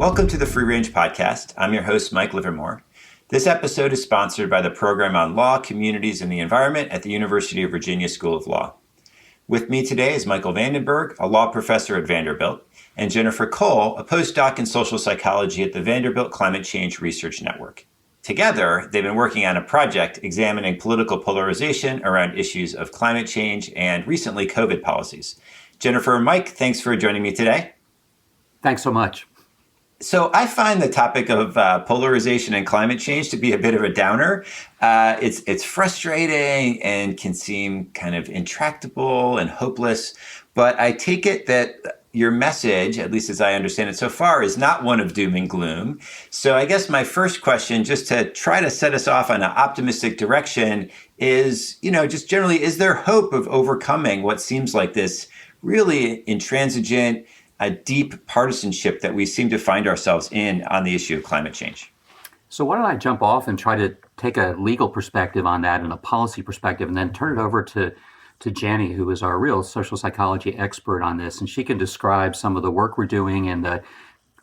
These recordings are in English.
Welcome to the Free Range Podcast. I'm your host, Mike Livermore. This episode is sponsored by the Program on Law, Communities, and the Environment at the University of Virginia School of Law. With me today is Michael Vandenbergh, a law professor at Vanderbilt, and Jennifer Cole, a postdoc in social psychology at the Vanderbilt Climate Change Research Network. Together, they've been working on a project examining political polarization around issues of climate change and recently COVID policies. Jennifer and Mike, thanks for joining me today. Thanks so much. So I find the topic of polarization and climate change to be a bit of a downer. It's frustrating and can seem kind of intractable and hopeless. But I take it that your message, at least as I understand it so far, is not one of doom and gloom. So I guess my first question, just to try to set us off on an optimistic direction, is, just generally, is there hope of overcoming what seems like this really intransigent, a deep partisanship that we seem to find ourselves in on the issue of climate change? So why don't I jump off and try to take a legal perspective on that and a policy perspective, and then turn it over to Jenny, who is our real social psychology expert on this, and she can describe some of the work we're doing and the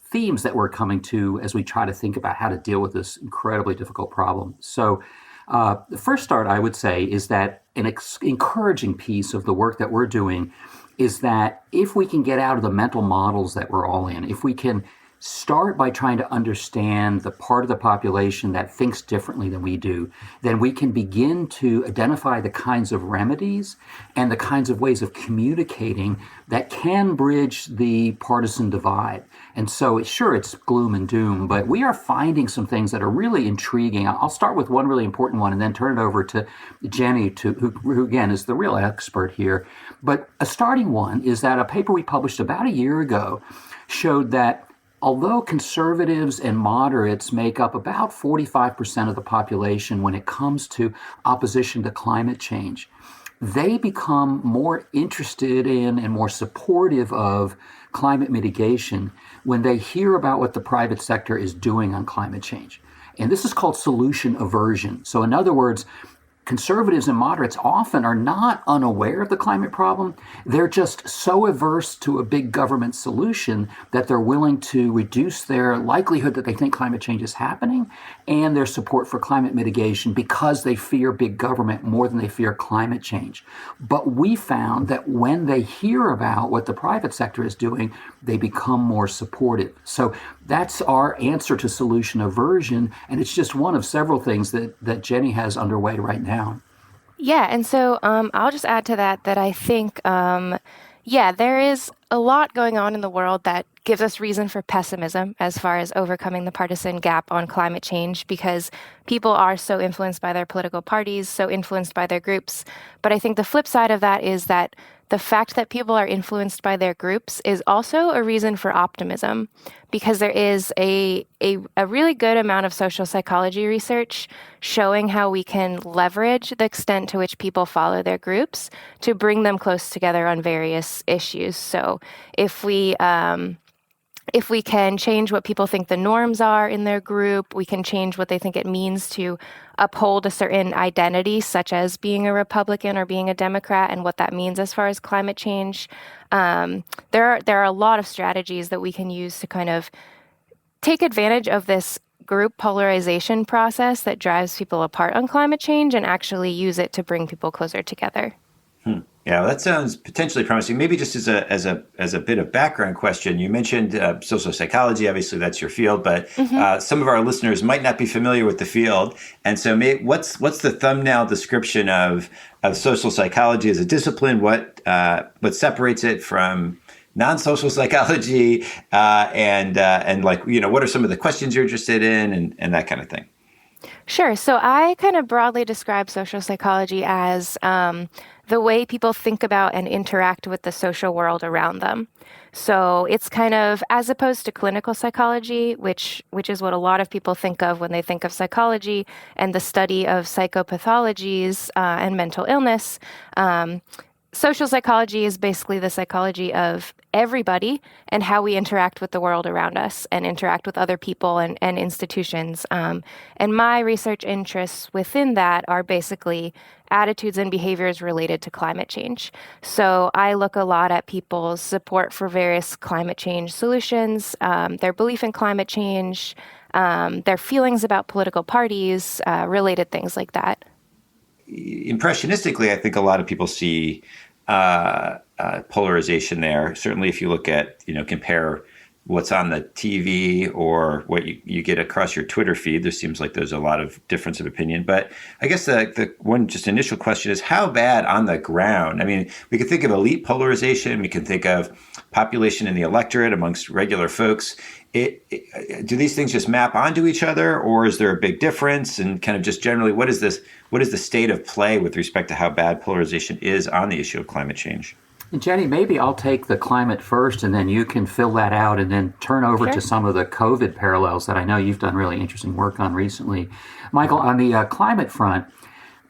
themes that we're coming to as we try to think about how to deal with this incredibly difficult problem. So the first start, I would say, is that an encouraging piece of the work that we're doing is that if we can get out of the mental models that we're all in, if we can start by trying to understand the part of the population that thinks differently than we do, then we can begin to identify the kinds of remedies and the kinds of ways of communicating that can bridge the partisan divide. And so it's gloom and doom, but we are finding some things that are really intriguing. I'll start with one really important one and then turn it over to Jenny, who again is the real expert here. But a starting one is that a paper we published about a year ago showed that although conservatives and moderates make up about 45% of the population when it comes to opposition to climate change, they become more interested in and more supportive of climate mitigation when they hear about what the private sector is doing on climate change. And this is called solution aversion. So in other words, conservatives and moderates often are not unaware of the climate problem. They're just so averse to a big government solution that they're willing to reduce their likelihood that they think climate change is happening and their support for climate mitigation because they fear big government more than they fear climate change. But we found that when they hear about what the private sector is doing, they become more supportive. So that's our answer to solution aversion, and it's just one of several things that Jenny has underway right now. Yeah, and so I'll just add to that I think, there is a lot going on in the world that gives us reason for pessimism as far as overcoming the partisan gap on climate change, because people are so influenced by their political parties, so influenced by their groups. But I think the flip side of that is that the fact that people are influenced by their groups is also a reason for optimism, because there is a really good amount of social psychology research showing how we can leverage the extent to which people follow their groups to bring them close together on various issues. So if we can change what people think the norms are in their group, we can change what they think it means to uphold a certain identity, such as being a Republican or being a Democrat, and what that means as far as climate change. There are a lot of strategies that we can use to kind of take advantage of this group polarization process that drives people apart on climate change and actually use it to bring people closer together. Yeah, well, that sounds potentially promising. Maybe just as a bit of background question, you mentioned social psychology. Obviously, that's your field, but some of our listeners might not be familiar with the field. And so, what's the thumbnail description of social psychology as a discipline? What separates it from non-social psychology, and what are some of the questions you're interested in, and that kind of thing? Sure. So I kind of broadly describe social psychology as the way people think about and interact with the social world around them. So it's kind of, as opposed to clinical psychology, which is what a lot of people think of when they think of psychology and the study of psychopathologies and mental illness. social psychology is basically the psychology of everybody and how we interact with the world around us and interact with other people and institutions. And my research interests within that are basically attitudes and behaviors related to climate change. So I look a lot at people's support for various climate change solutions, their belief in climate change, their feelings about political parties, related things like that. Impressionistically, I think a lot of people see polarization there. Certainly, if you look at, compare what's on the TV or what you get across your Twitter feed, there seems like there's a lot of difference of opinion. But I guess the one just initial question is how bad on the ground? I mean, we could think of elite polarization. We can think of population in the electorate amongst regular folks. Do these things just map onto each other, or is there a big difference? And kind of just generally, what is the state of play with respect to how bad polarization is on the issue of climate change? Jenny, maybe I'll take the climate first, and then you can fill that out and then turn over to some of the COVID parallels that I know you've done really interesting work on recently. Michael, on the climate front,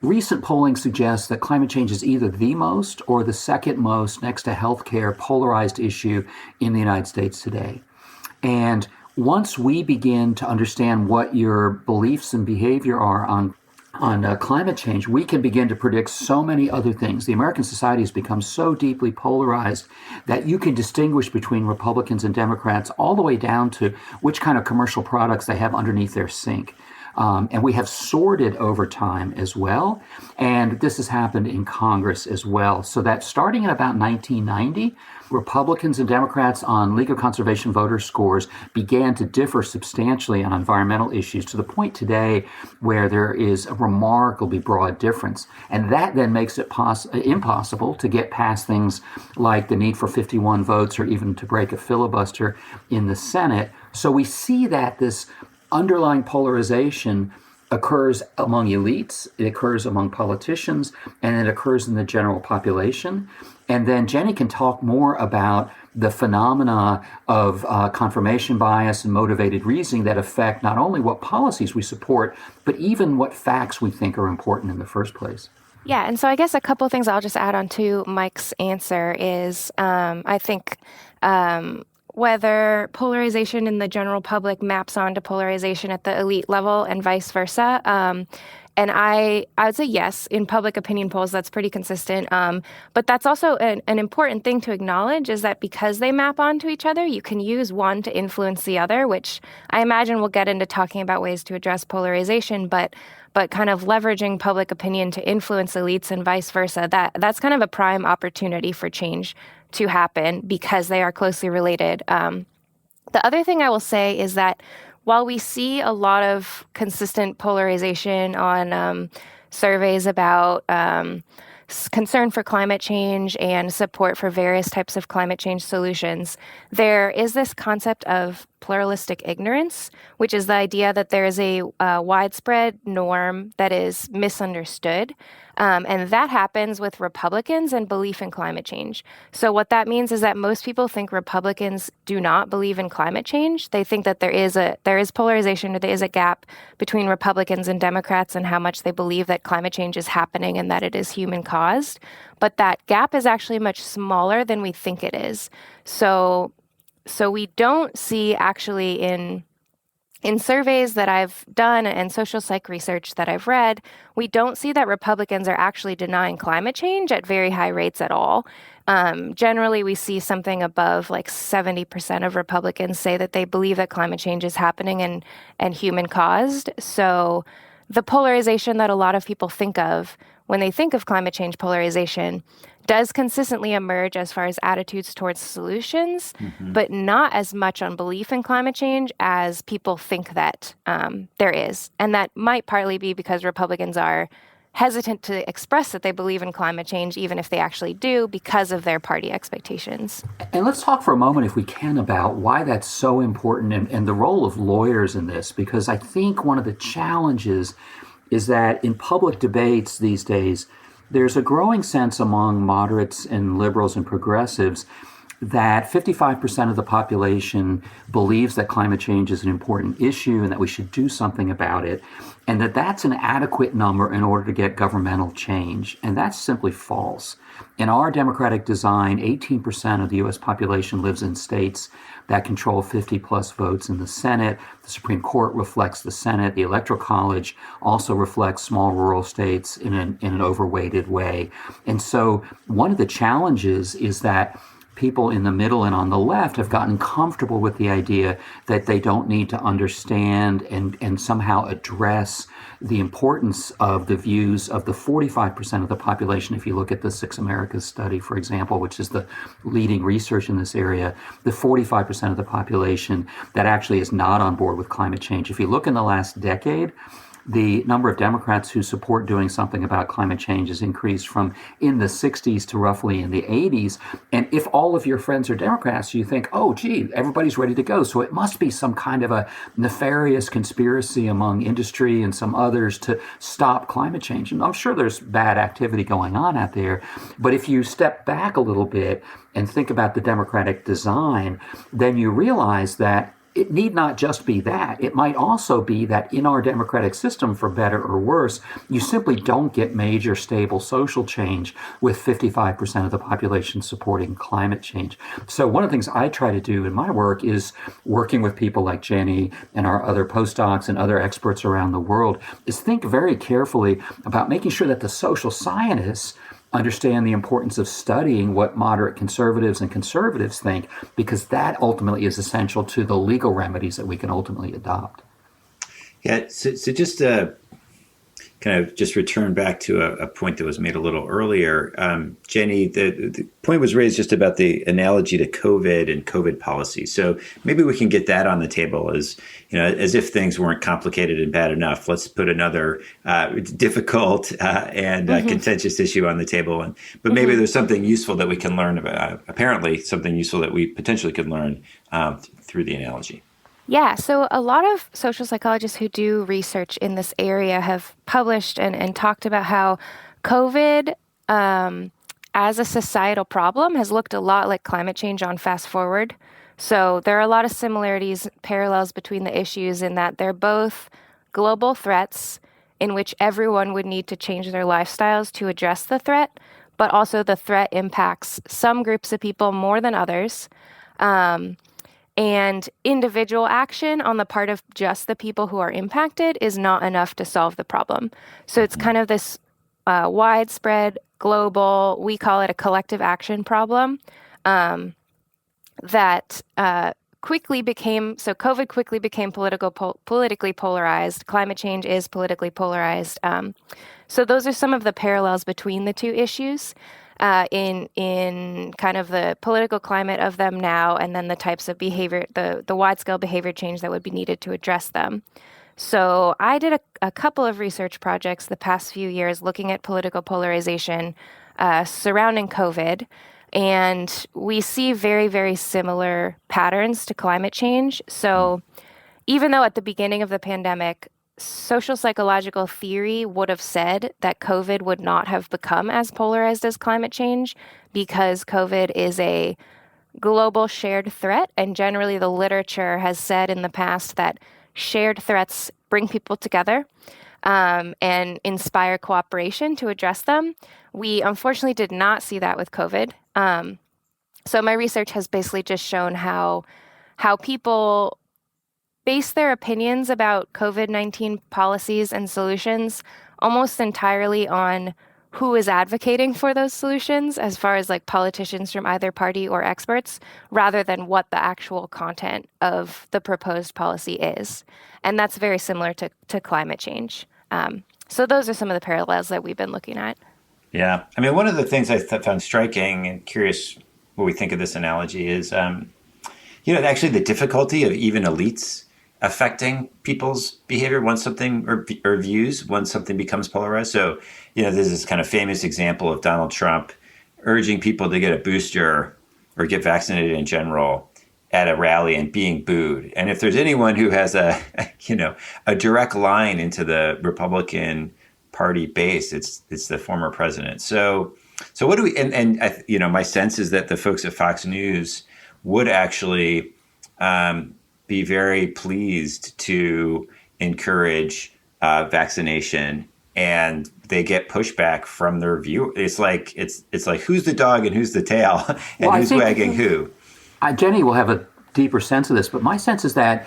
recent polling suggests that climate change is either the most or the second most, next to healthcare, polarized issue in the United States today. And once we begin to understand what your beliefs and behavior are on climate change, we can begin to predict so many other things. The American society has become so deeply polarized that you can distinguish between Republicans and Democrats all the way down to which kind of commercial products they have underneath their sink. And we have sorted over time as well. And this has happened in Congress as well. So that starting in about 1990, Republicans and Democrats on legal conservation voter scores began to differ substantially on environmental issues to the point today where there is a remarkably broad difference. And that then makes it impossible to get past things like the need for 51 votes or even to break a filibuster in the Senate. So we see that this underlying polarization occurs among elites, it occurs among politicians, and it occurs in the general population. And then Jenny can talk more about the phenomena of confirmation bias and motivated reasoning that affect not only what policies we support, but even what facts we think are important in the first place. Yeah, and so I guess a couple of things I'll just add on to Mike's answer is I think whether polarization in the general public maps onto polarization at the elite level and vice versa. And I would say yes, in public opinion polls, that's pretty consistent. But that's also an important thing to acknowledge is that because they map onto each other, you can use one to influence the other, which I imagine we'll get into talking about ways to address polarization, but kind of leveraging public opinion to influence elites and vice versa, that's kind of a prime opportunity for change to happen because they are closely related. The other thing I will say is that while we see a lot of consistent polarization on surveys about concern for climate change and support for various types of climate change solutions, there is this concept of pluralistic ignorance, which is the idea that there is a widespread norm that is misunderstood. And that happens with Republicans and belief in climate change. So what that means is that most people think Republicans do not believe in climate change. They think that there is polarization, or there is a gap between Republicans and Democrats and how much they believe that climate change is happening and that it is human caused. But that gap is actually much smaller than we think it is. So we don't see actually in surveys that I've done and social psych research that I've read, we don't see that Republicans are actually denying climate change at very high rates at all. Generally, we see something above like 70% of Republicans say that they believe that climate change is happening and human caused. So the polarization that a lot of people think of when they think of climate change polarization does consistently emerge as far as attitudes towards solutions, but not as much on belief in climate change as people think that there is. And that might partly be because Republicans are hesitant to express that they believe in climate change, even if they actually do, because of their party expectations. And let's talk for a moment, if we can, about why that's so important and the role of lawyers in this, because I think one of the challenges is that in public debates these days, there's a growing sense among moderates and liberals and progressives that 55% of the population believes that climate change is an important issue and that we should do something about it, and that that's an adequate number in order to get governmental change. And that's simply false. In our democratic design, 18% of the U.S. population lives in states that control 50 plus votes in the Senate. The Supreme Court reflects the Senate. The Electoral College also reflects small rural states in an overweighted way. And so one of the challenges is that people in the middle and on the left have gotten comfortable with the idea that they don't need to understand and somehow address the importance of the views of the 45% of the population. If you look at the Six Americas study, for example, which is the leading research in this area, the 45% of the population that actually is not on board with climate change. If you look in the last decade, the number of Democrats who support doing something about climate change has increased from in the 60s to roughly in the 80s. And if all of your friends are Democrats, you think, oh, gee, everybody's ready to go. So it must be some kind of a nefarious conspiracy among industry and some others to stop climate change. And I'm sure there's bad activity going on out there. But if you step back a little bit and think about the democratic design, then you realize that it need not just be that. It might also be that in our democratic system, for better or worse, you simply don't get major stable social change with 55% of the population supporting climate change. So one of the things I try to do in my work is working with people like Jenny and our other postdocs and other experts around the world is think very carefully about making sure that the social scientists understand the importance of studying what moderate conservatives and conservatives think, because that ultimately is essential to the legal remedies that we can ultimately adopt. Yeah, so just kind of just return back to a point that was made a little earlier. Jenny, the point was raised just about the analogy to COVID and COVID policy. So maybe we can get that on the table as, as if things weren't complicated and bad enough. Let's put another difficult and contentious issue on the table. But maybe there's something useful that we can learn about, apparently something useful that we potentially could learn through the analogy. Yeah, so a lot of social psychologists who do research in this area have published and talked about how COVID as a societal problem has looked a lot like climate change on fast forward. So there are a lot of similarities, parallels between the issues in that they're both global threats in which everyone would need to change their lifestyles to address the threat, but also the threat impacts some groups of people more than others. And individual action on the part of just the people who are impacted is not enough to solve the problem. So it's kind of this widespread, global, we call it a collective action problem that quickly became, so COVID quickly became politically polarized. Climate change is politically polarized. So those are some of the parallels between the two issues. In kind of the political climate of them now, and then the types of behavior, the wide-scale behavior change that would be needed to address them. So I did a couple of research projects the past few years looking at political polarization surrounding COVID, and we see very, very similar patterns to climate change. So even though at the beginning of the pandemic, social psychological theory would have said that COVID would not have become as polarized as climate change because COVID is a global shared threat. And generally, the literature has said in the past that shared threats bring people together and inspire cooperation to address them. We unfortunately did not see that with COVID. So my research has basically just shown how people base their opinions about COVID-19 policies and solutions almost entirely on who is advocating for those solutions, as far as like politicians from either party or experts, rather than what the actual content of the proposed policy is. And that's very similar to climate change. So those are some of the parallels that we've been looking at. Yeah. I mean, one of the things I found striking and curious what we think of this analogy is, actually the difficulty of even elites affecting people's behavior once something or views once something becomes polarized. So, there's this kind of famous example of Donald Trump urging people to get a booster or get vaccinated in general at a rally and being booed. And if there's anyone who has a direct line into the Republican Party base, it's the former president. So So what do we? And my sense is that the folks at Fox News would actually be very pleased to encourage vaccination, and they get pushback from their view. It's like who's the dog and who's the tail, and who's wagging who. Jenny will have a deeper sense of this, but my sense is that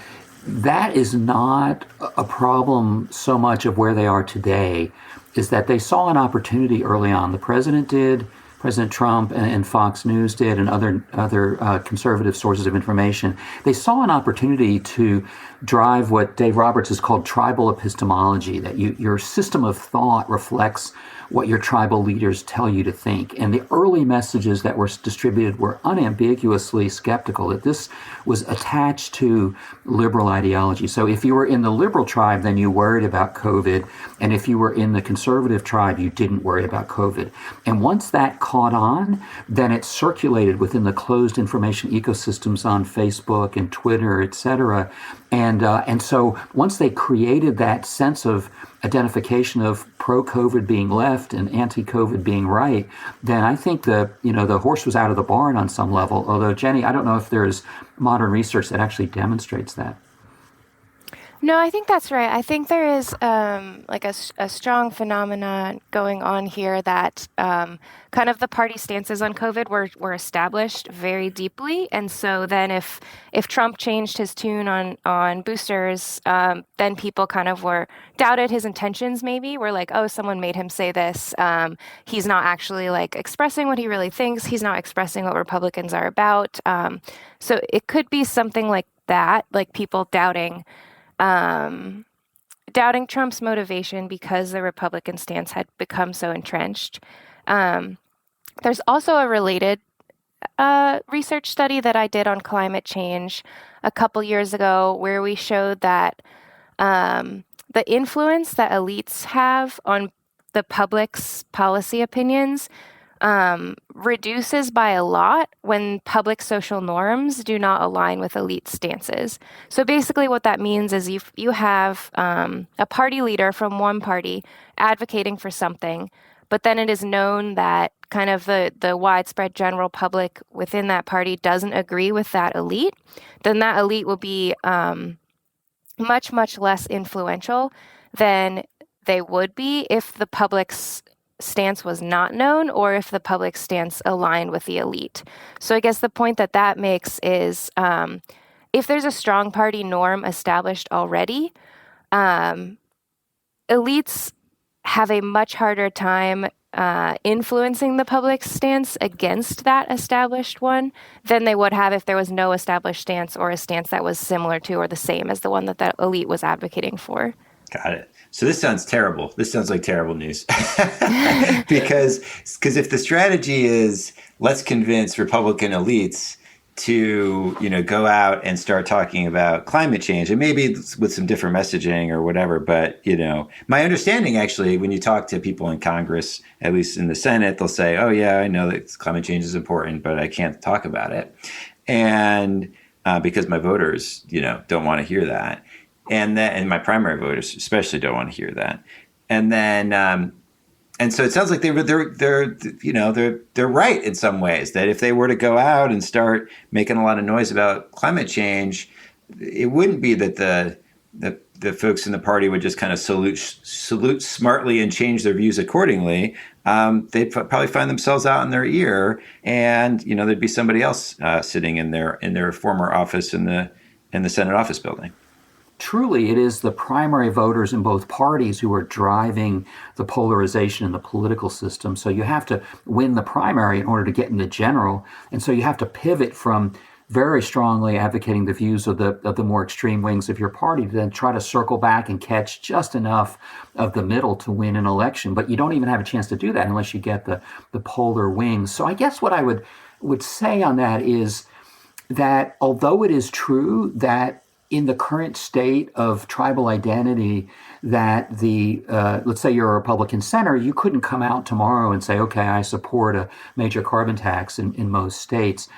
is not a problem so much of where they are today, is that they saw an opportunity early on. The president did, President Trump and Fox News did, and other conservative sources of information. They saw an opportunity to drive what Dave Roberts has called tribal epistemology, that your system of thought reflects what your tribal leaders tell you to think. And the early messages that were distributed were unambiguously skeptical, that this was attached to liberal ideology. So if you were in the liberal tribe, then you worried about COVID. And if you were in the conservative tribe, you didn't worry about COVID. And once that caught on, then it circulated within the closed information ecosystems on Facebook and Twitter, et cetera. And so once they created that sense of identification of pro-COVID being left and anti-COVID being right, then I think the horse was out of the barn on some level. Although, Jenny, I don't know if there's modern research that actually demonstrates that. No, I think that's right. I think there is a strong phenomenon going on here that kind of the party stances on COVID were established very deeply. And so then if Trump changed his tune on boosters, then people kind of doubted his intentions maybe. Were like, oh, someone made him say this. He's not actually expressing what he really thinks. He's not expressing what Republicans are about. So it could be something like that, like people doubting Trump's motivation because the Republican stance had become so entrenched. There's also a related research study that I did on climate change a couple years ago where we showed that the influence that elites have on the public's policy opinions reduces by a lot when public social norms do not align with elite stances. So basically what that means is you have a party leader from one party advocating for something, but then it is known that kind of the widespread general public within that party doesn't agree with that elite, then that elite will be much, much less influential than they would be if the public's stance was not known or if the public stance aligned with the elite. So I guess the point that makes is if there's a strong party norm established already, elites have a much harder time influencing the public's stance against that established one than they would have if there was no established stance or a stance that was similar to or the same as the one that elite was advocating for. Got it. So this sounds terrible. This sounds like terrible news. because if the strategy is let's convince Republican elites to, go out and start talking about climate change, and maybe with some different messaging or whatever. But, my understanding actually, when you talk to people in Congress, at least in the Senate, they'll say, oh, yeah, I know that climate change is important, but I can't talk about it. And because my voters, don't want to hear that. And my primary voters especially don't want to hear that. And then, and so it sounds like they're right in some ways, that if they were to go out and start making a lot of noise about climate change, it wouldn't be that the folks in the party would just kind of salute smartly and change their views accordingly. They'd probably find themselves out in their ear, and there'd be somebody else sitting in their former office in the Senate office building. Truly, it is the primary voters in both parties who are driving the polarization in the political system. So you have to win the primary in order to get in the general. And so you have to pivot from very strongly advocating the views of the more extreme wings of your party to then try to circle back and catch just enough of the middle to win an election. But you don't even have a chance to do that unless you get the polar wings. So I guess what I would say on that is that although it is true that in the current state of tribal identity, that let's say you're a Republican senator, you couldn't come out tomorrow and say, okay, I support a major carbon tax in most states.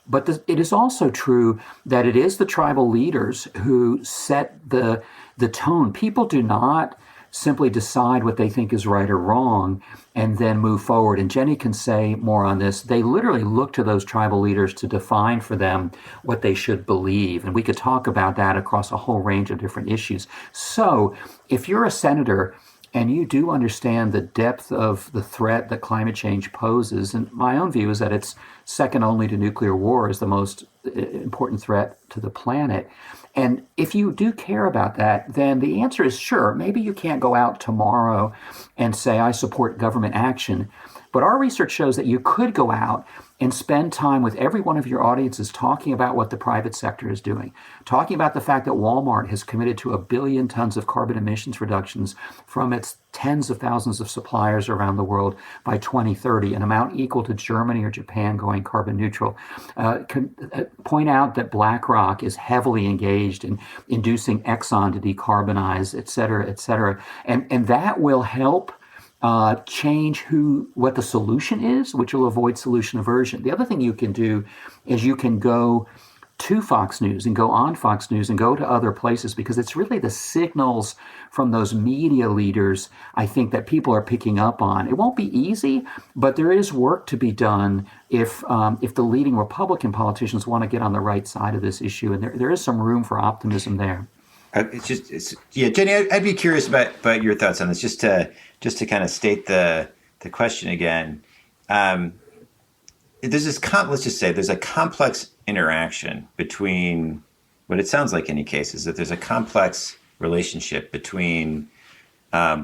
But it is also true that it is the tribal leaders who set the tone. People do not simply decide what they think is right or wrong and then move forward. And Jenny can say more on this. They literally look to those tribal leaders to define for them what they should believe. And we could talk about that across a whole range of different issues. So if you're a senator and you do understand the depth of the threat that climate change poses, and my own view is that it's second only to nuclear war as the most important threat to the planet. And if you do care about that, then the answer is sure. Maybe you can't go out tomorrow and say, I support government action. But our research shows that you could go out and spend time with every one of your audiences talking about what the private sector is doing, talking about the fact that Walmart has committed to 1 billion tons of carbon emissions reductions from its tens of thousands of suppliers around the world by 2030, an amount equal to Germany or Japan going carbon neutral. Point out that BlackRock is heavily engaged in inducing Exxon to decarbonize, et cetera, et cetera. And that will help change what the solution is, which will avoid solution aversion. The other thing you can do is you can go to Fox News and go on Fox News and go to other places, because it's really the signals from those media leaders, I think, that people are picking up on. It won't be easy, but there is work to be done if the leading Republican politicians want to get on the right side of this issue, and there is some room for optimism there. Jenny, I'd be curious about your thoughts on this, just to kind of state the question again. There's this let's just say there's a complex interaction between what it sounds like in any case is that there's a complex relationship between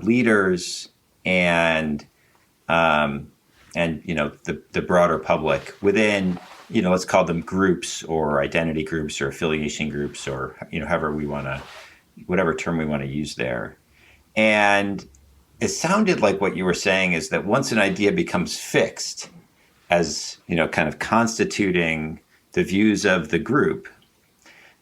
leaders and the broader public within, let's call them groups or identity groups or affiliation groups, or however we want to, whatever term we want to use there. And it sounded like what you were saying is that once an idea becomes fixed as, kind of constituting the views of the group,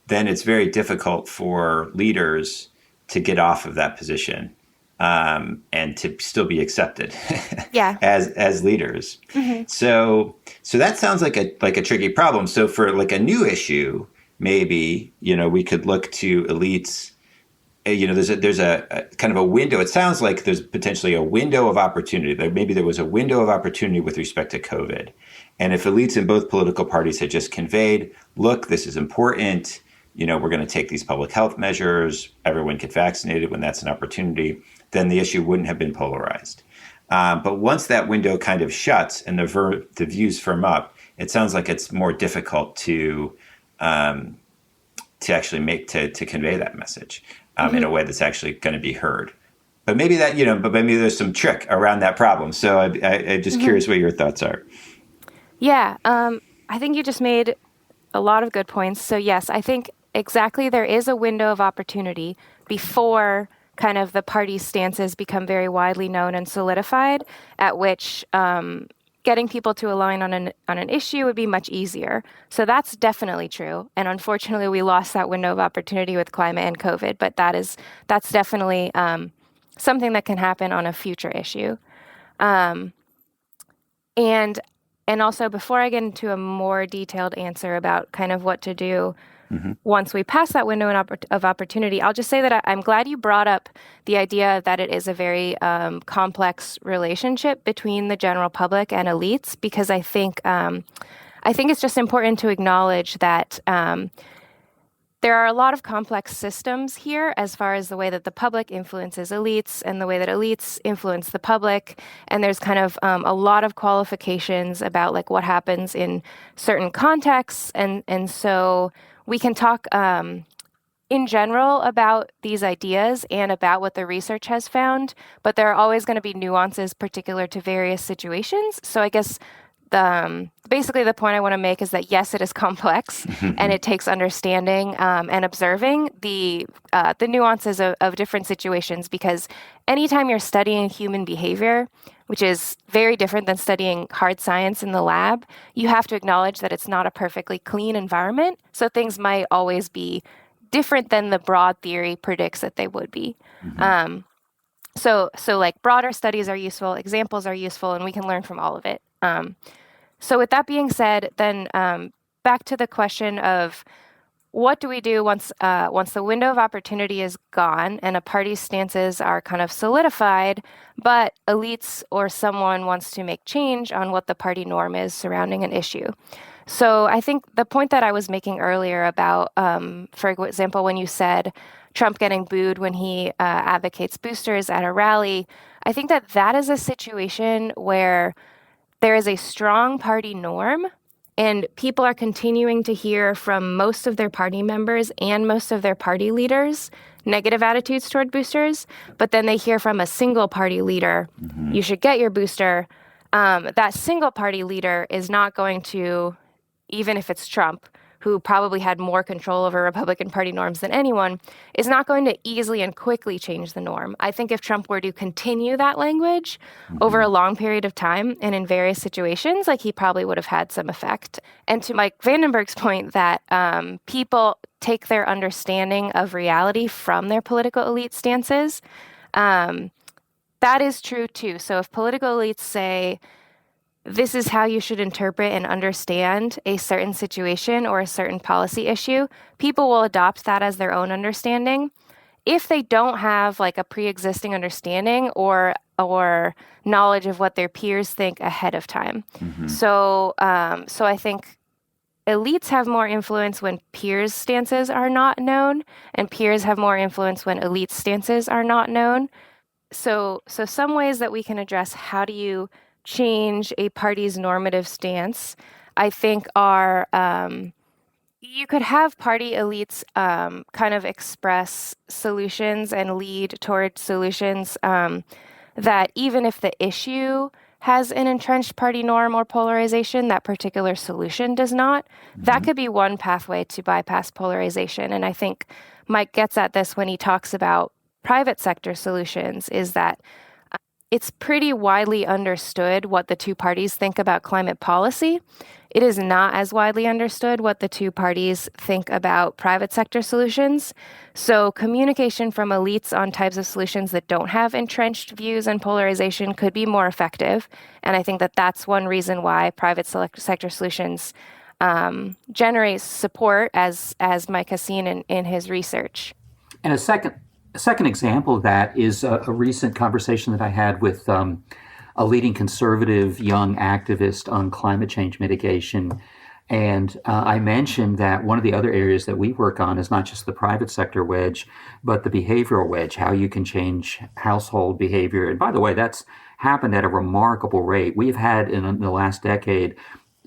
then it's very difficult for leaders to get off of that position and to still be accepted as leaders. Mm-hmm. So that sounds like a tricky problem. So for like a new issue, maybe, we could look to elites. There's a kind of a window. It sounds like there's potentially a window of opportunity. Maybe there was a window of opportunity with respect to COVID. And if elites in both political parties had just conveyed, look, this is important, we're going to take these public health measures, everyone get vaccinated when that's an opportunity, then the issue wouldn't have been polarized. But once that window kind of shuts and the views firm up, it sounds like it's more difficult to actually to convey that message in a way that's actually going to be heard. But maybe maybe there's some trick around that problem. So I'm just curious what your thoughts are. Yeah, I think you just made a lot of good points. So yes, I think exactly there is a window of opportunity before kind of the party stances become very widely known and solidified, at which getting people to align on an issue would be much easier. So that's definitely true. And unfortunately, we lost that window of opportunity with climate and COVID, but that's definitely something that can happen on a future issue. And also, before I get into a more detailed answer about kind of what to do once we pass that window of opportunity, I'll just say that I'm glad you brought up the idea that it is a very complex relationship between the general public and elites, because I think it's just important to acknowledge that there are a lot of complex systems here as far as the way that the public influences elites and the way that elites influence the public. And there's kind of a lot of qualifications about like what happens in certain contexts. And so we can talk in general about these ideas and about what the research has found, but there are always going to be nuances particular to various situations. So I guess basically the point I want to make is that yes, it is complex and it takes understanding and observing the nuances of different situations, because anytime you're studying human behavior, which is very different than studying hard science in the lab, you have to acknowledge that it's not a perfectly clean environment. So things might always be different than the broad theory predicts that they would be. So like broader studies are useful, examples are useful, and we can learn from all of it. So with that being said, then back to the question of what do we do once the window of opportunity is gone and a party's stances are kind of solidified, but elites or someone wants to make change on what the party norm is surrounding an issue? So I think the point that I was making earlier about, for example, when you said Trump getting booed when he advocates boosters at a rally, I think that that is a situation where there is a strong party norm and people are continuing to hear from most of their party members and most of their party leaders negative attitudes toward boosters, but then they hear from a single party leader, you should get your booster. That single party leader is not going to, even if it's Trump, who probably had more control over Republican Party norms than anyone, is not going to easily and quickly change the norm. I think if Trump were to continue that language over a long period of time and in various situations, like he probably would have had some effect. And to Mike Vandenberg's point that people take their understanding of reality from their political elite stances, that is true too. So if political elites say, this is how you should interpret and understand a certain situation or a certain policy issue, people will adopt that as their own understanding. If they don't have like a pre-existing understanding or knowledge of what their peers think ahead of time. So I think elites have more influence when peers' stances are not known, and peers have more influence when elites' stances are not known. So some ways that we can address how do you change a party's normative stance, I think are you could have party elites kind of express solutions and lead toward solutions that even if the issue has an entrenched party norm or polarization, that particular solution does not. That could be one pathway to bypass polarization. And I think Mike gets at this when he talks about private sector solutions, is that it's pretty widely understood what the two parties think about climate policy. It is not as widely understood what the two parties think about private sector solutions. So communication from elites on types of solutions that don't have entrenched views and polarization could be more effective. And I think that that's one reason why private sector solutions generate support, as Mike has seen in his research. And a second example of that is a recent conversation that I had with a leading conservative young activist on climate change mitigation. And I mentioned that one of the other areas that we work on is not just the private sector wedge, but the behavioral wedge, how you can change household behavior. And by the way, that's happened at a remarkable rate. We've had in the last decade,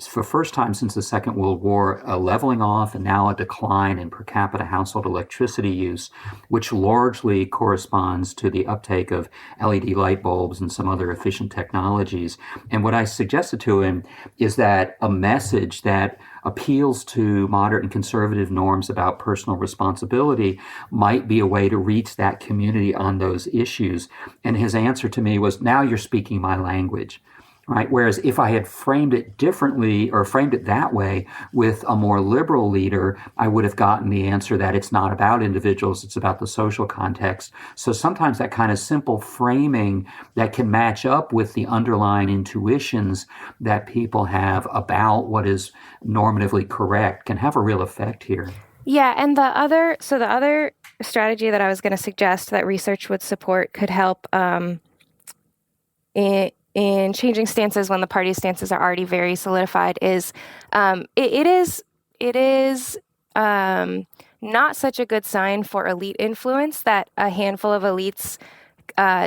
for the first time since the Second World War, a leveling off and now a decline in per capita household electricity use, which largely corresponds to the uptake of LED light bulbs and some other efficient technologies. And what I suggested to him is that a message that appeals to moderate and conservative norms about personal responsibility might be a way to reach that community on those issues. And his answer to me was, now you're speaking my language. Right. Whereas if I had framed it differently or framed it that way with a more liberal leader, I would have gotten the answer that it's not about individuals, it's about the social context. So sometimes that kind of simple framing that can match up with the underlying intuitions that people have about what is normatively correct can have a real effect here. Yeah, and the other strategy that I was going to suggest that research would support could help in changing stances when the party stances are already very solidified is it is not such a good sign for elite influence that a handful of elites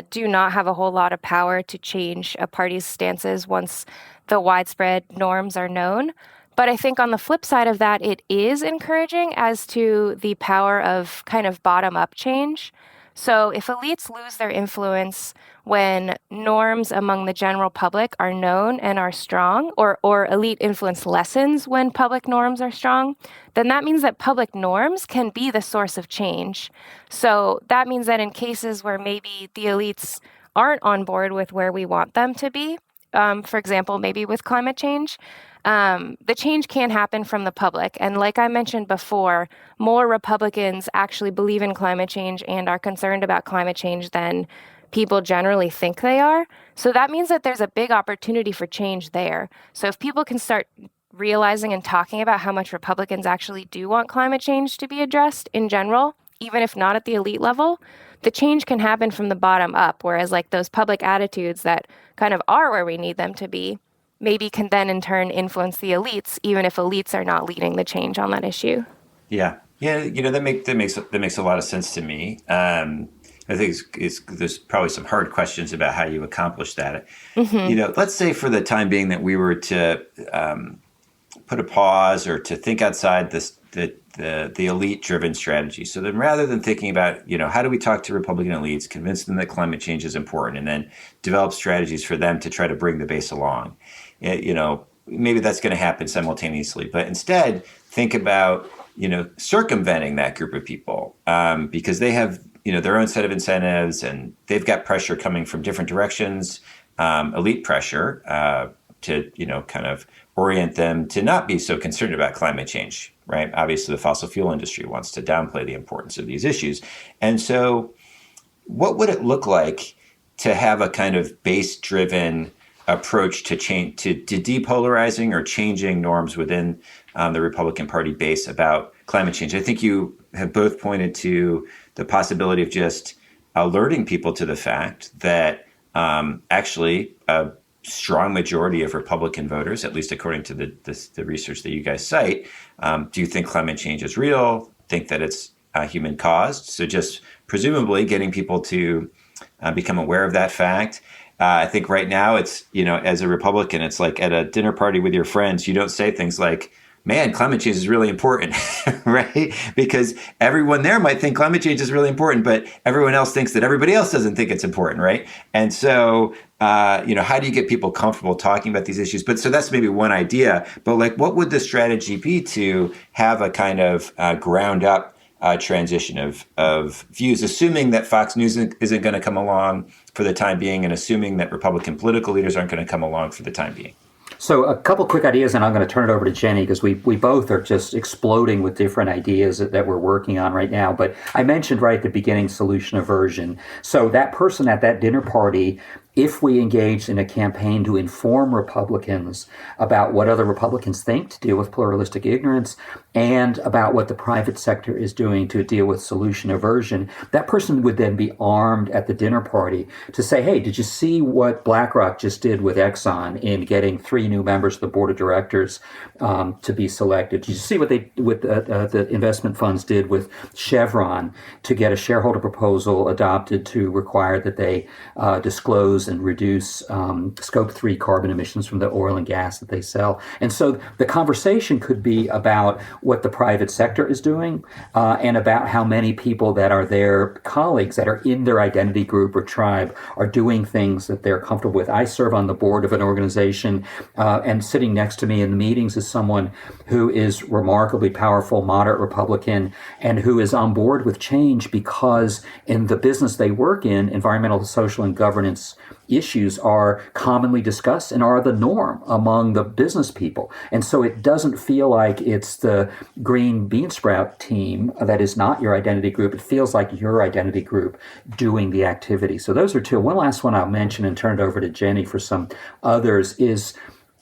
do not have a whole lot of power to change a party's stances once the widespread norms are known. But I think on the flip side of that, it is encouraging as to the power of kind of bottom-up change. So if elites lose their influence when norms among the general public are known and are strong, or elite influence lessens when public norms are strong, then that means that public norms can be the source of change. So that means that in cases where maybe the elites aren't on board with where we want them to be, for example, maybe with climate change, the change can happen from the public. And like I mentioned before, more Republicans actually believe in climate change and are concerned about climate change than people generally think they are. So that means that there's a big opportunity for change there. So if people can start realizing and talking about how much Republicans actually do want climate change to be addressed in general, even if not at the elite level, the change can happen from the bottom up, whereas like those public attitudes that kind of are where we need them to be, maybe can then in turn influence the elites, even if elites are not leading the change on that issue. Yeah. Yeah, that makes a lot of sense to me. I think there's probably some hard questions about how you accomplish that. Let's say for the time being that we were to put a pause or to think outside the elite-driven strategy. So then rather than thinking about, how do we talk to Republican elites, convince them that climate change is important, and then develop strategies for them to try to bring the base along, maybe that's going to happen simultaneously. But instead, think about, circumventing that group of people because they have, their own set of incentives and they've got pressure coming from different directions, elite pressure to, kind of orient them to not be so concerned about climate change, right? Obviously, the fossil fuel industry wants to downplay the importance of these issues. And so what would it look like to have a kind of base-driven approach to change, to depolarizing or changing norms within the Republican Party base about climate change? I think you have both pointed to the possibility of just alerting people to the fact that actually a strong majority of Republican voters, at least according to the research that you guys cite, do you think climate change is real? Think that it's human caused? So just presumably getting people to become aware of that fact. I think right now it's, as a Republican, it's like at a dinner party with your friends, you don't say things like, man, climate change is really important, right? Because everyone there might think climate change is really important, but everyone else thinks that everybody else doesn't think it's important, right? And so, how do you get people comfortable talking about these issues? But so that's maybe one idea, but like, what would the strategy be to have a kind of ground up transition of views, assuming that Fox News isn't going to come along for the time being and assuming that Republican political leaders aren't going to come along for the time being? So a couple quick ideas, and I'm going to turn it over to Jenny because we both are just exploding with different ideas that we're working on right now. But I mentioned right at the beginning solution aversion. So that person at that dinner party, if we engaged in a campaign to inform Republicans about what other Republicans think to deal with pluralistic ignorance and about what the private sector is doing to deal with solution aversion, that person would then be armed at the dinner party to say, hey, did you see what BlackRock just did with Exxon in getting 3 new members of the board of directors to be selected? Did you see what the investment funds did with Chevron to get a shareholder proposal adopted to require that they disclose and reduce scope 3 carbon emissions from the oil and gas that they sell? And so the conversation could be about what the private sector is doing and about how many people that are their colleagues that are in their identity group or tribe are doing things that they're comfortable with. I serve on the board of an organization and sitting next to me in the meetings is someone who is remarkably powerful, moderate Republican, and who is on board with change because in the business they work in, environmental, social, and governance issues are commonly discussed and are the norm among the business people. And so it doesn't feel like it's the green bean sprout team that is not your identity group. It feels like your identity group doing the activity. So those are two. One last one I'll mention and turn it over to Jenny for some others is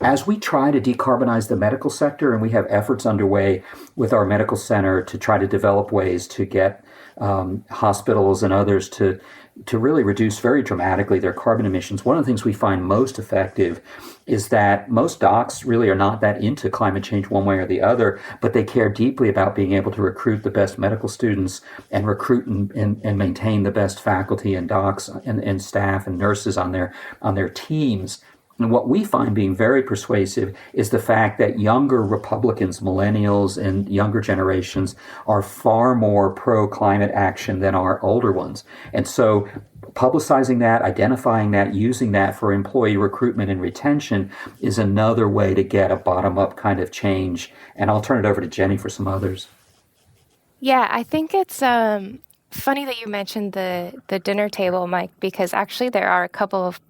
as we try to decarbonize the medical sector, and we have efforts underway with our medical center to try to develop ways to get hospitals and others to really reduce very dramatically their carbon emissions. One of the things we find most effective is that most docs really are not that into climate change one way or the other, but they care deeply about being able to recruit the best medical students and recruit and maintain the best faculty and docs and staff and nurses on their teams. And what we find being very persuasive is the fact that younger Republicans, millennials, and younger generations are far more pro-climate action than our older ones. And so publicizing that, identifying that, using that for employee recruitment and retention is another way to get a bottom-up kind of change. And I'll turn it over to Jenny for some others. Yeah, I think it's funny that you mentioned the dinner table, Mike, because actually there are a couple of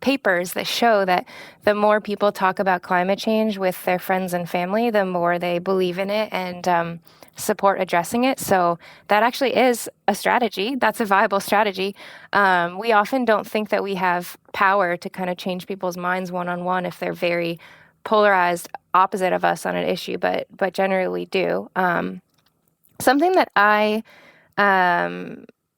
papers that show that the more people talk about climate change with their friends and family, the more they believe in it and support addressing it. So that actually is a strategy. That's a viable strategy. We often don't think that we have power to kind of change people's minds one-on-one if they're very polarized opposite of us on an issue, but generally do. Something that I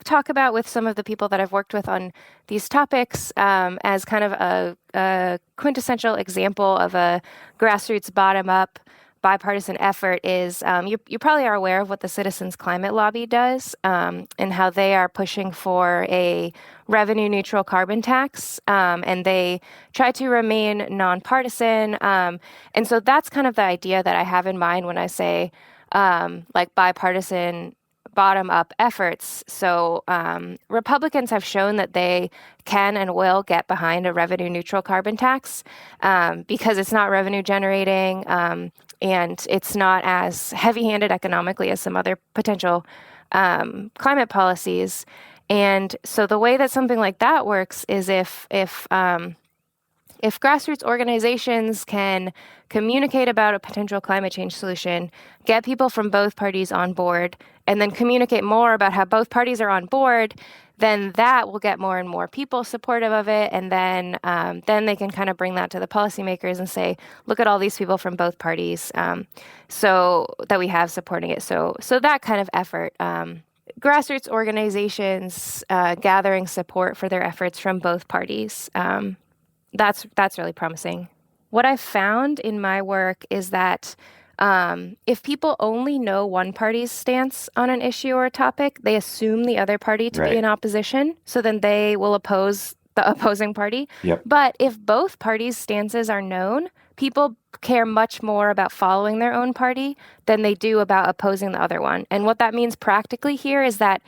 talk about with some of the people that I've worked with on these topics as kind of a quintessential example of a grassroots bottom-up bipartisan effort is you probably are aware of what the Citizens Climate Lobby does and how they are pushing for a revenue-neutral carbon tax, and they try to remain nonpartisan. And so that's kind of the idea that I have in mind when I say like bipartisan bottom-up efforts. So Republicans have shown that they can and will get behind a revenue-neutral carbon tax because it's not revenue generating and it's not as heavy-handed economically as some other potential climate policies. And so the way that something like that works is if grassroots organizations can communicate about a potential climate change solution, get people from both parties on board, and then communicate more about how both parties are on board, then that will get more and more people supportive of it. And then they can kind of bring that to the policymakers and say, look at all these people from both parties so that we have supporting it. So that kind of effort. Grassroots organizations gathering support for their efforts from both parties. That's really promising. What I've found in my work is that if people only know one party's stance on an issue or a topic, they assume the other party to be in opposition. So then they will oppose the opposing party. Yep. But if both parties' stances are known, people care much more about following their own party than they do about opposing the other one. And what that means practically here is that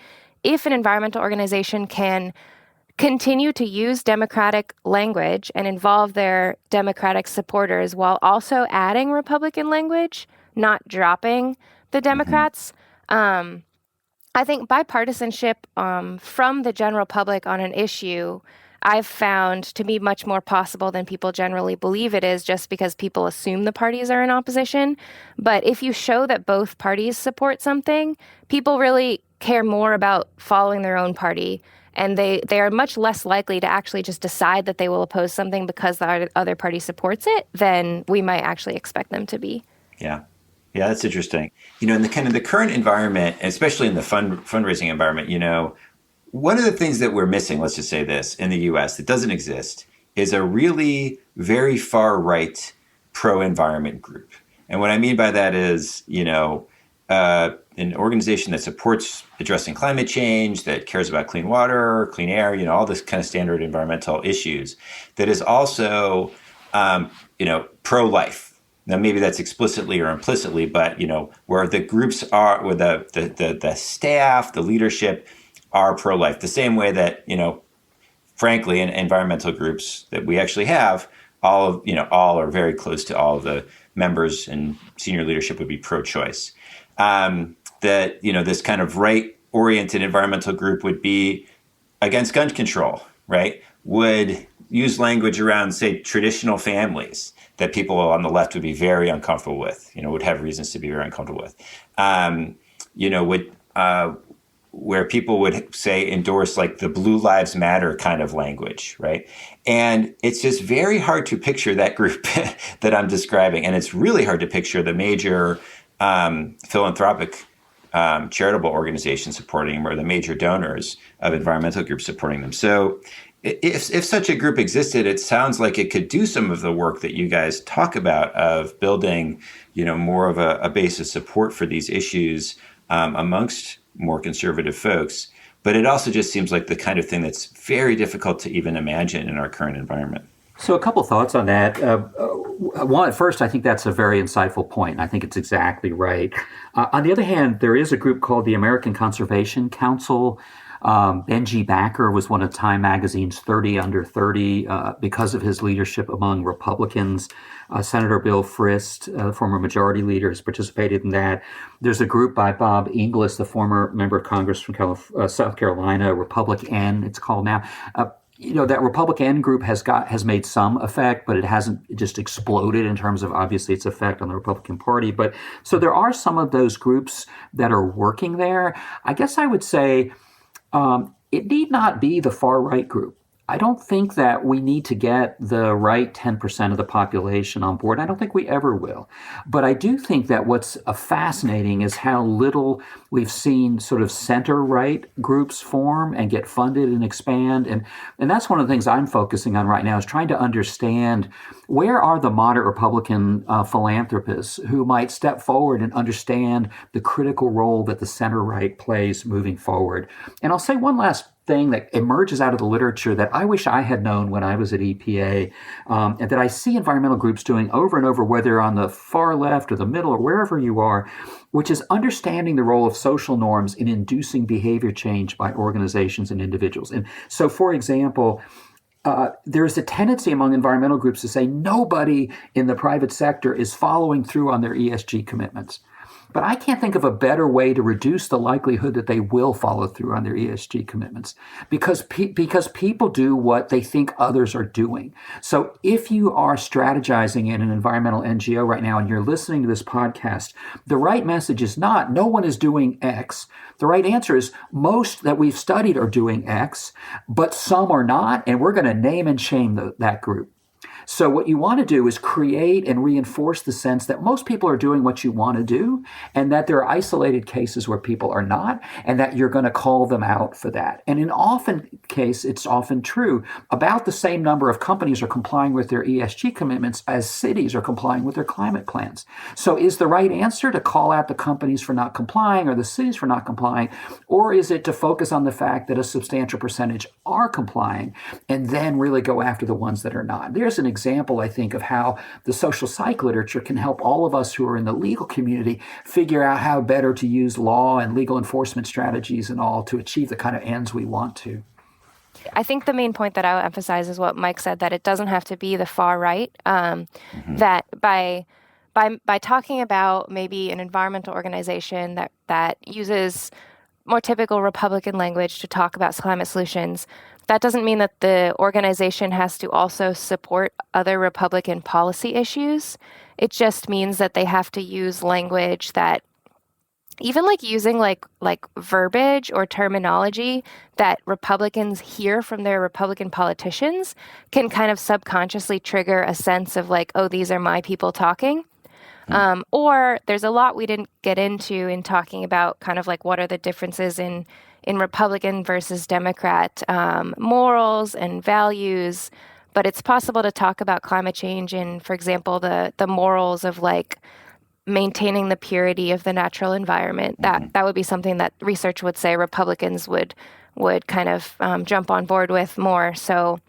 if an environmental organization can continue to use democratic language and involve their democratic supporters while also adding Republican language, not dropping the Democrats. I think bipartisanship from the general public on an issue I've found to be much more possible than people generally believe it is, just because people assume the parties are in opposition. But if you show that both parties support something, people really care more about following their own party. And they are much less likely to actually just decide that they will oppose something because the other party supports it than we might actually expect them to be. Yeah. Yeah, that's interesting. In the kind of the current environment, especially in the fundraising environment, one of the things that we're missing, let's just say this, in the US that doesn't exist is a really very far right pro-environment group. And what I mean by that is, an organization that supports addressing climate change, that cares about clean water, clean air, all this kind of standard environmental issues, that is also, pro-life. Now, maybe that's explicitly or implicitly, but, where the groups are, where the staff, the leadership are pro-life, the same way that, frankly, in environmental groups that we actually have, all are very close to all of the members and senior leadership would be pro-choice. That, this kind of right-oriented environmental group would be against gun control, right? Would use language around, say, traditional families that people on the left would be very uncomfortable with, would have reasons to be very uncomfortable with. Where people would say endorse like the Blue Lives Matter kind of language, right? And it's just very hard to picture that group that I'm describing. And it's really hard to picture the major philanthropic charitable organizations supporting them or the major donors of environmental groups supporting them. So if such a group existed, it sounds like it could do some of the work that you guys talk about of building, more of a base of support for these issues amongst more conservative folks. But it also just seems like the kind of thing that's very difficult to even imagine in our current environment. So a couple thoughts on that. One, first, I think that's a very insightful point. I think it's exactly right. On the other hand, there is a group called the American Conservation Council. Benji Backer was one of Time Magazine's 30 Under 30 because of his leadership among Republicans. Senator Bill Frist, former majority leader, has participated in that. There's a group by Bob Inglis, the former member of Congress from South Carolina, Republican, it's called now. That Republican group has made some effect, but it hasn't just exploded in terms of obviously its effect on the Republican Party. But so there are some of those groups that are working there. I guess I would say it need not be the far right group. I don't think that we need to get the right 10% of the population on board. I don't think we ever will. But I do think that what's fascinating is how little we've seen sort of center-right groups form and get funded and expand. And that's one of the things I'm focusing on right now, is trying to understand where are the moderate Republican philanthropists who might step forward and understand the critical role that the center-right plays moving forward. And I'll say one last thing that emerges out of the literature that I wish I had known when I was at EPA, and that I see environmental groups doing over and over, whether on the far left or the middle or wherever you are, which is understanding the role of social norms in inducing behavior change by organizations and individuals. And so, for example, there's a tendency among environmental groups to say nobody in the private sector is following through on their ESG commitments. But I can't think of a better way to reduce the likelihood that they will follow through on their ESG commitments, because people do what they think others are doing. So if you are strategizing in an environmental NGO right now and you're listening to this podcast, the right message is not no one is doing X. The right answer is most that we've studied are doing X, but some are not, and we're going to name and shame that group. So what you want to do is create and reinforce the sense that most people are doing what you want to do, and that there are isolated cases where people are not, and that you're going to call them out for that. And in it's often true. About the same number of companies are complying with their ESG commitments as cities are complying with their climate plans. So is the right answer to call out the companies for not complying or the cities for not complying, or is it to focus on the fact that a substantial percentage are complying and then really go after the ones that are not? There's an example, I think, of how the social psych literature can help all of us who are in the legal community figure out how better to use law and legal enforcement strategies and all to achieve the kind of ends we want to. I think the main point that I would emphasize is what Mike said, that it doesn't have to be the far right, that by talking about maybe an environmental organization that uses more typical Republican language to talk about climate solutions, that doesn't mean that the organization has to also support other Republican policy issues. It just means that they have to use language that, even like using like verbiage or terminology that Republicans hear from their Republican politicians, can kind of subconsciously trigger a sense of like, oh, these are my people talking. Or there's a lot we didn't get into in talking about kind of like what are the differences in Republican versus Democrat morals and values. But it's possible to talk about climate change in, for example, the morals of like maintaining the purity of the natural environment. That would be something that research would say Republicans would kind of jump on board with more. So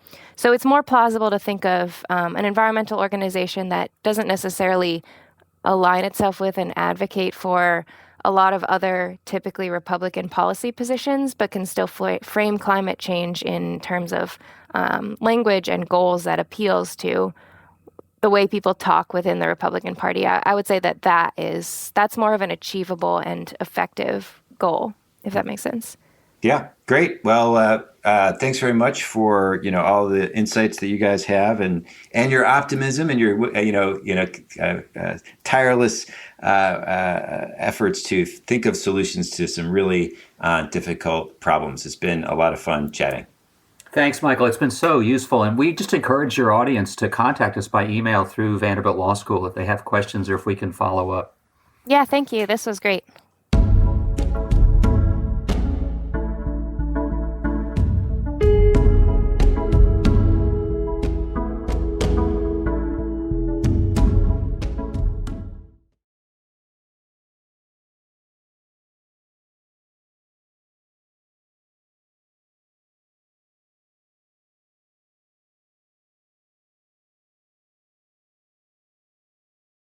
it's more plausible to think of an environmental organization that doesn't necessarily align itself with and advocate for a lot of other typically Republican policy positions, but can still frame climate change in terms of language and goals that appeals to the way people talk within the Republican Party. I would say that's more of an achievable and effective goal, if that makes sense. Yeah, great. Well, thanks very much for all the insights that you guys have, and your optimism and your tireless efforts to think of solutions to some really difficult problems. It's been a lot of fun chatting. Thanks, Michael. It's been so useful, and we just encourage your audience to contact us by email through Vanderbilt Law School if they have questions or if we can follow up. Yeah, thank you. This was great.